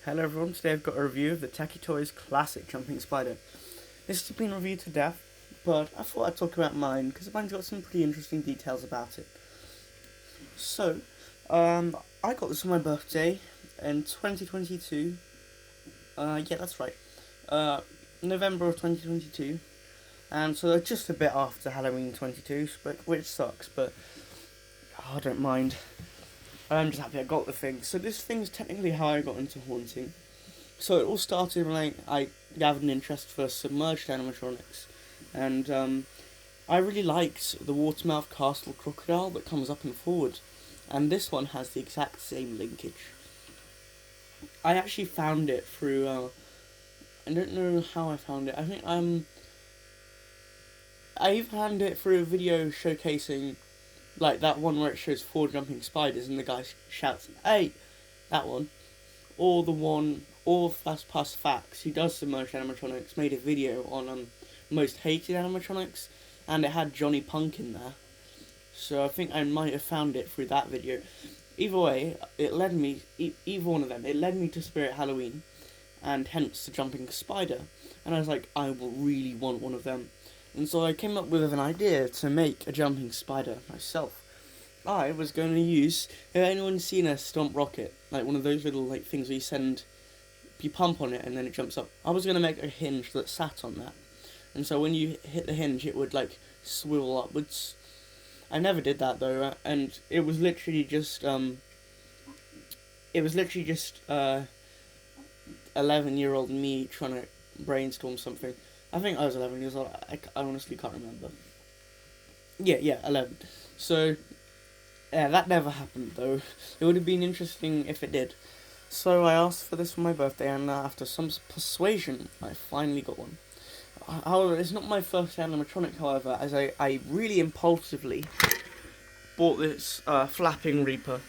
Hello everyone, today I've got a review of the Tekky Toys Classic Jumping Spider. This has been reviewed to death, but I thought I'd talk about mine because mine's got some pretty interesting details about it. So, I got this on my birthday in 2022. Yeah, that's right. November of 2022. And so just a bit after Halloween 22, which sucks, but I don't mind. I'm just happy I got the thing. So this thing's technically how I got into haunting. So it all started when I gathered an interest for submerged animatronics. And I really liked the Watermouth Castle crocodile that comes up and forward. And this one has the exact same linkage. I actually found it through, I don't know how I found it. I think I found it through a video showcasing like that one where it shows 4 jumping spiders and the guy shouts, "Hey!" That one. Or the one, or Fast Pass Facts, who does submerged animatronics, made a video on most hated animatronics, and it had Johnny Punk in there. So I think I might have found it through that video. Either way, it led me, either one of them, it led me to Spirit Halloween, and hence the jumping spider. And I was like, I will really want one of them. And so I came up with an idea to make a jumping spider myself. I was going to use, have anyone seen a stomp rocket? Like one of those little like things where you pump on it and then it jumps up. I was going to make a hinge that sat on that. And so when you hit the hinge it would like swivel upwards. I never did that though, and it was literally just 11-year-old me trying to brainstorm something. I think I was 11 years old. I honestly can't remember. Yeah, 11. So, yeah, that never happened, though. It would have been interesting if it did. So I asked for this for my birthday, and after some persuasion, I finally got one. However, it's not my first animatronic, however, as I really impulsively bought this flapping Reaper.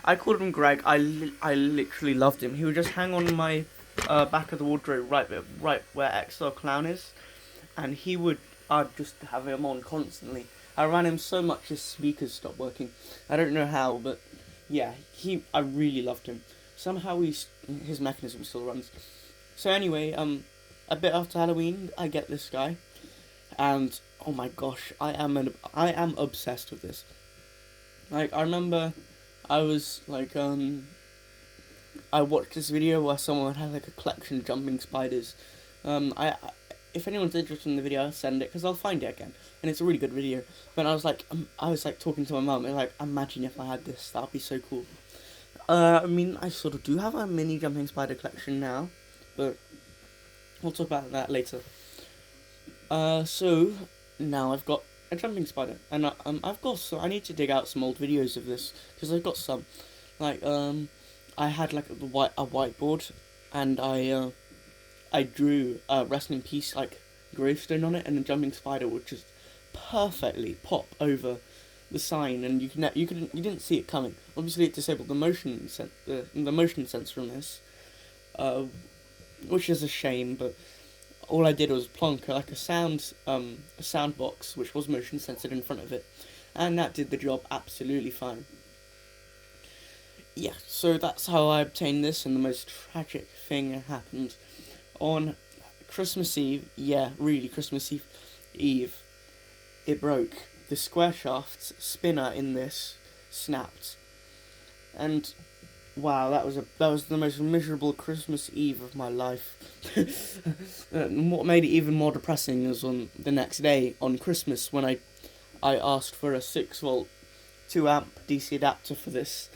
I called him Greg. I literally loved him. He would just hang on my back of the wardrobe right where XL Clown is, and I'd just have him on constantly. I ran him so much his speakers stopped working. I don't know how, but yeah, I really loved him. Somehow his mechanism still runs. So anyway, a bit after Halloween, I get this guy, and oh my gosh, I am obsessed with this. Like, I remember I was like I watched this video where someone had like a collection of jumping spiders. If anyone's interested in the video, I'll send it because I'll find it again, and it's a really good video. But I was like talking to my mum, and like, imagine if I had this, that'd be so cool. I mean, I sort of do have a mini jumping spider collection now, but we'll talk about that later. So now I've got a jumping spider, and I need to dig out some old videos of this because I've got some, like I had like a whiteboard, and I drew rest in peace like gravestone on it, and the jumping spider would just perfectly pop over the sign, and you didn't see it coming. Obviously, it disabled the motion sensor on this, which is a shame. But all I did was plonk like a sound box which was motion censored in front of it, and that did the job absolutely fine. Yeah, so that's how I obtained this, and the most tragic thing happened on Christmas Eve. Yeah, really, Christmas Eve. It broke. The square shaft spinner in this snapped, and wow, that was the most miserable Christmas Eve of my life. What made it even more depressing was on the next day, on Christmas, when I asked for a 6-volt 2-amp DC adapter for this.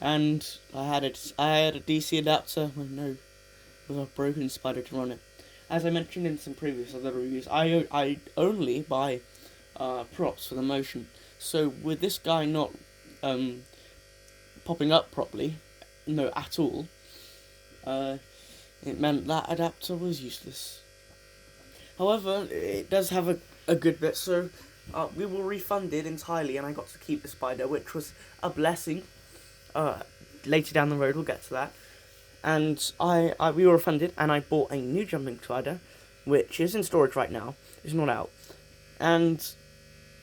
And I had a DC adapter with a broken spider to run it. As I mentioned in some previous other reviews, I only buy props for the motion. So with this guy not popping up properly, no at all, it meant that adapter was useless. However, it does have a good bit, so we were refunded entirely, and I got to keep the spider, which was a blessing. Later down the road, we'll get to that. And we were refunded, and I bought a new jumping spider, which is in storage right now. It's not out. And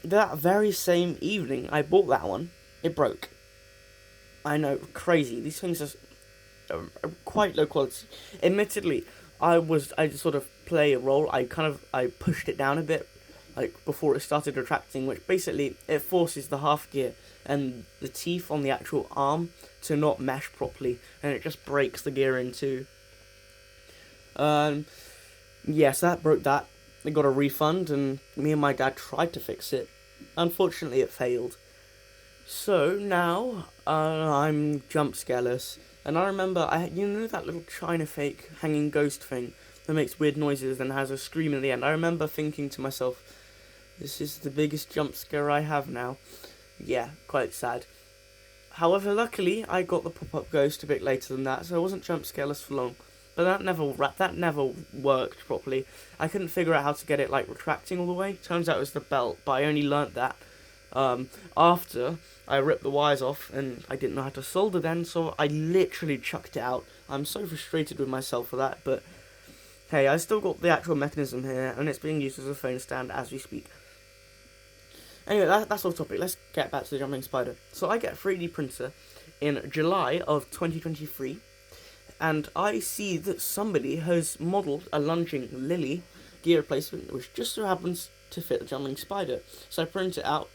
that very same evening, I bought that one. It broke. I know, crazy. These things quite low quality. Admittedly, I just sort of play a role. I pushed it down a bit, like before it started retracting, which basically it forces the half gear and the teeth on the actual arm to not mesh properly, and it just breaks the gear in two. Yeah, so that broke that. I got a refund, and me and my dad tried to fix it. Unfortunately, it failed. So now I'm jump scareless, and I remember you know that little China fake hanging ghost thing that makes weird noises and has a scream at the end. I remember thinking to myself, "This is the biggest jump scare I have now." Yeah, quite sad. However, luckily I got the pop-up ghost a bit later than that, so I wasn't jump scareless for long. But that never worked properly. I couldn't figure out how to get it like retracting all the way. Turns out it was the belt, but I only learnt that after I ripped the wires off, and I didn't know how to solder then, so I literally chucked it out. I'm so frustrated with myself for that, but hey, I still got the actual mechanism here, and it's being used as a phone stand as we speak. Anyway, that's off topic. Let's get back to the jumping spider. So I get a 3D printer in July of 2023, and I see that somebody has modelled a lunging lily gear replacement, which just so happens to fit the jumping spider. So I print it out,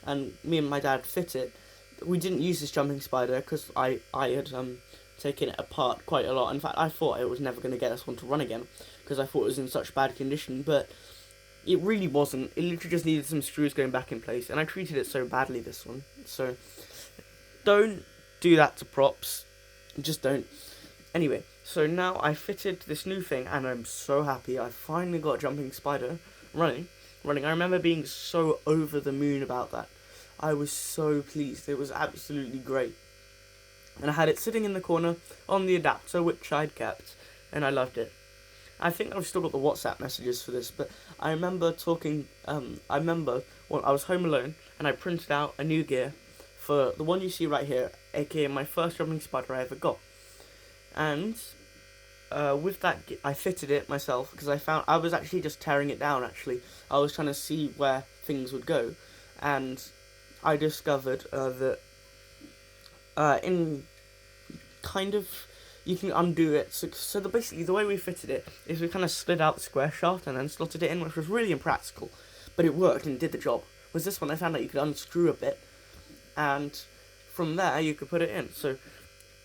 and me and my dad fit it. We didn't use this jumping spider because I had taken it apart quite a lot. In fact, I thought it was never going to get this one to run again because I thought it was in such bad condition, but it really wasn't. It literally just needed some screws going back in place, and I treated it so badly, this one. So don't do that to props. Just don't. Anyway, so now I fitted this new thing, and I'm so happy. I finally got a jumping spider running. I remember being so over the moon about that. I was so pleased. It was absolutely great. And I had it sitting in the corner on the adapter, which I'd kept, and I loved it. I think I've still got the WhatsApp messages for this, but I remember I was home alone, and I printed out a new gear for the one you see right here, aka my first jumping spider I ever got. And with that, I fitted it myself, because I was actually just tearing it down, actually. I was trying to see where things would go, and I discovered that you can undo it. So basically, the way we fitted it is we kind of slid out the square shaft and then slotted it in, which was really impractical, but it worked and it did the job. With this one, I found out you could unscrew a bit, and from there you could put it in. So,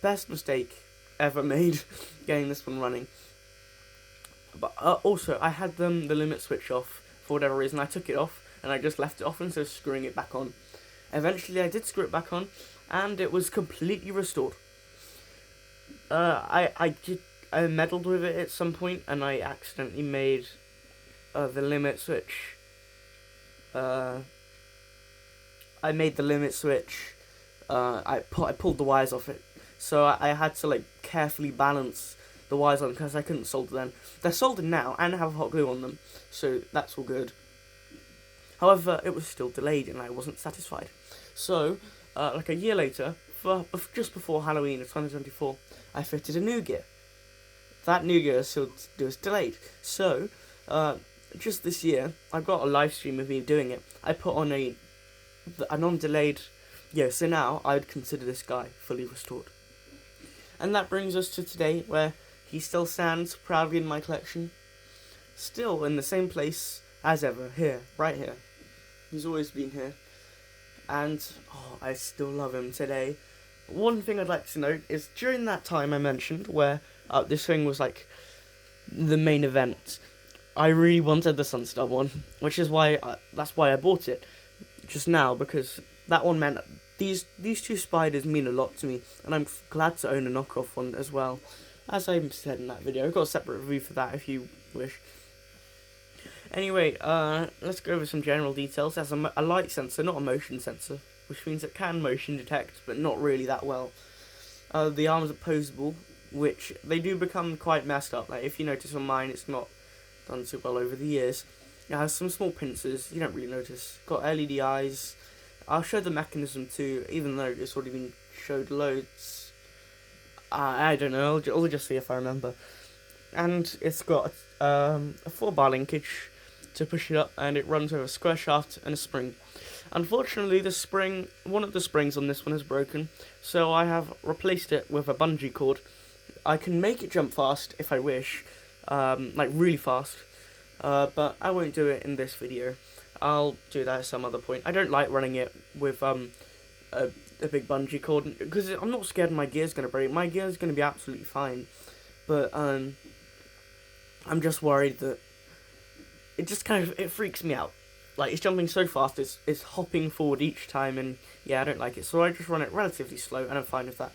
best mistake ever made getting this one running. But also, I had the limit switch off for whatever reason. I took it off and I just left it off instead of screwing it back on. Eventually, I did screw it back on, and it was completely restored. I meddled with it at some point, and I accidentally made the limit switch. I made the limit switch. I pulled the wires off it, so I had to carefully balance the wires on because I couldn't solder them. They're soldered now and have hot glue on them, so that's all good. However, it was still delayed, and I wasn't satisfied. So, a year later, just before Halloween of 2024, I fitted a new gear. That new gear was delayed. So, just this year, I've got a live stream of me doing it. I put on a non-delayed. Yeah, so now I'd consider this guy fully restored. And that brings us to today, where he still stands proudly in my collection. Still in the same place as ever, right here. He's always been here. And, I still love him today. One thing I'd like to note is, during that time I mentioned, where this thing was the main event, I really wanted the Sunstar one, which is that's why I bought it just now, because that one meant these two spiders mean a lot to me, and I'm glad to own a knockoff one as well. As I said in that video, I've got a separate review for that if you wish. Anyway, let's go over some general details. It has a light sensor, not a motion sensor, which means it can motion detect, but not really that well. The arms are posable, which they do become quite messed up. If you notice on mine, it's not done so well over the years. It has some small pincers, you don't really notice. Got LED eyes. I'll show the mechanism too, even though it's already been showed loads. I don't know, I'll just see if I remember. And it's got a 4-bar linkage to push it up, and it runs over a square shaft and a spring. Unfortunately, one of the springs on this one is broken, so I have replaced it with a bungee cord, I can make it jump fast if I wish, like really fast, but I won't do it in this video. I'll do that at some other point. I don't like running it with a big bungee cord, because I'm not scared my gear's going to break. My gear's going to be absolutely fine, but I'm just worried that it just it freaks me out. Like, it's jumping so fast, it's hopping forward each time, and yeah, I don't like it. So I just run it relatively slow, and I'm fine with that.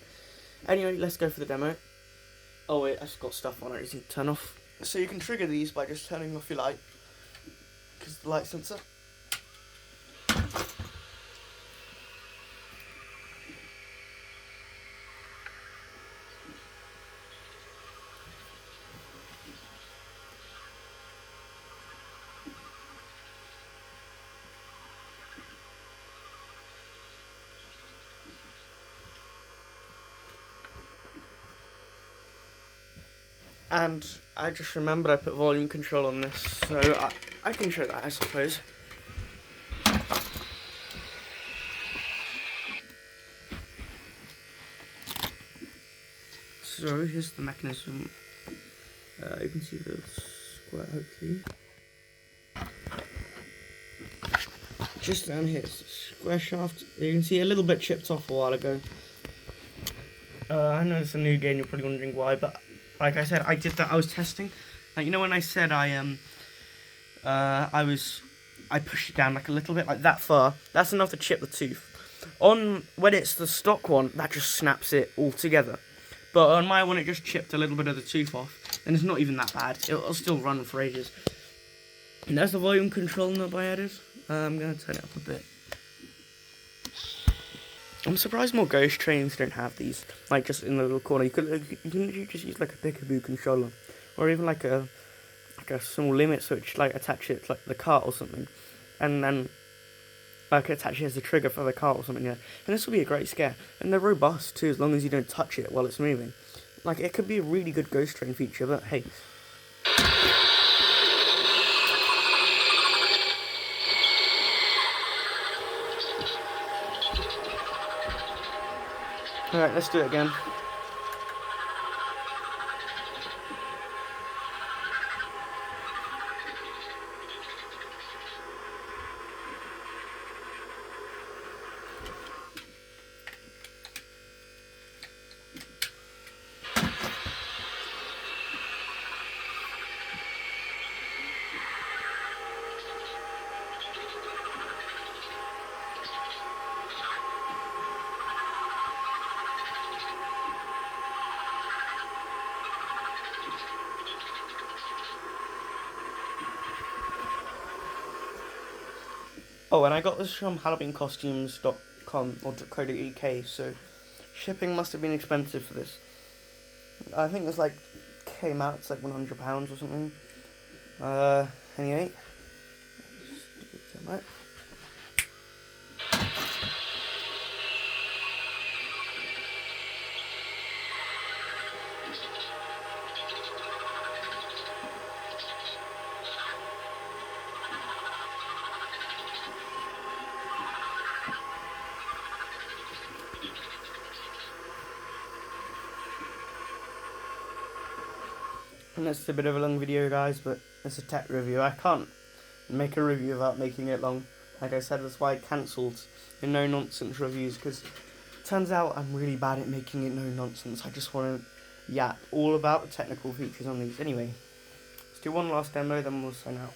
Anyway, let's go for the demo. Oh wait, I've got stuff on it, I just need to turn off. So you can trigger these by just turning off your light, because the light sensor. And I just remembered I put volume control on this, so I can show that, I suppose. So here's the mechanism. You can see the square, hopefully. Just down here is the square shaft. You can see a little bit chipped off a while ago. I know it's a new game, you're probably wondering why, but like I said, I did that. I was testing. Like, you know when I said I pushed it down like a little bit, like that far. That's enough to chip the tooth. When it's the stock one, that just snaps it all together. But on my one, it just chipped a little bit of the tooth off, and it's not even that bad. It'll still run for ages. And there's the volume control knob I added. I'm gonna turn it up a bit. I'm surprised more ghost trains don't have these, like just in the little corner. You can just use like a peekaboo controller, or even like a small limit switch, like attach it to like the cart or something, and then like attach it as a trigger for the cart or something. Yeah, and this will be a great scare, and they're robust too, as long as you don't touch it while it's moving. Like, it could be a really good ghost train feature, but hey. Alright, let's do it again. Oh, and I got this from HalloweenCostumes.com or .co.uk, so shipping must have been expensive for this. I think it's like, came out, it's like £100 or something. Anyway. And that's a bit of a long video, guys, but it's a tech review. I can't make a review without making it long. Like I said, that's why I cancelled the no-nonsense reviews, because it turns out I'm really bad at making it no-nonsense. I just want to yap all about the technical features on these. Anyway, let's do one last demo, then we'll sign out.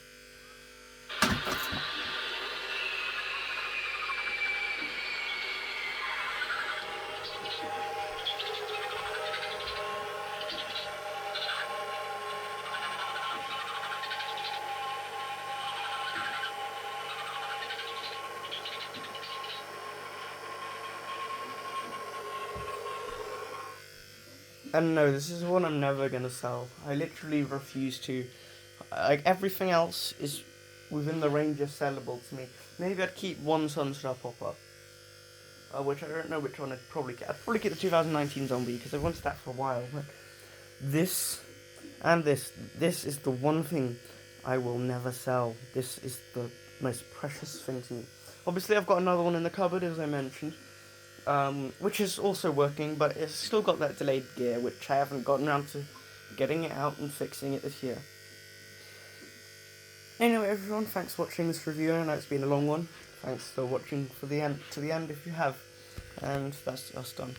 And no, this is one I'm never going to sell. I literally refuse to. Like, everything else is within the range of sellable to me. Maybe I'd keep one Sunstar pop-up, which I don't know which one I'd probably get. I'd probably get the 2019 Zombie, because I've wanted that for a while. But this and this is the one thing I will never sell. This is the most precious thing to me. Obviously, I've got another one in the cupboard, as I mentioned. which is also working, but it's still got that delayed gear, which I haven't gotten around to getting it out and fixing it this year. Anyway, everyone, thanks for watching this review. I know it's been a long one. Thanks for watching to the end if you have, and that's us done.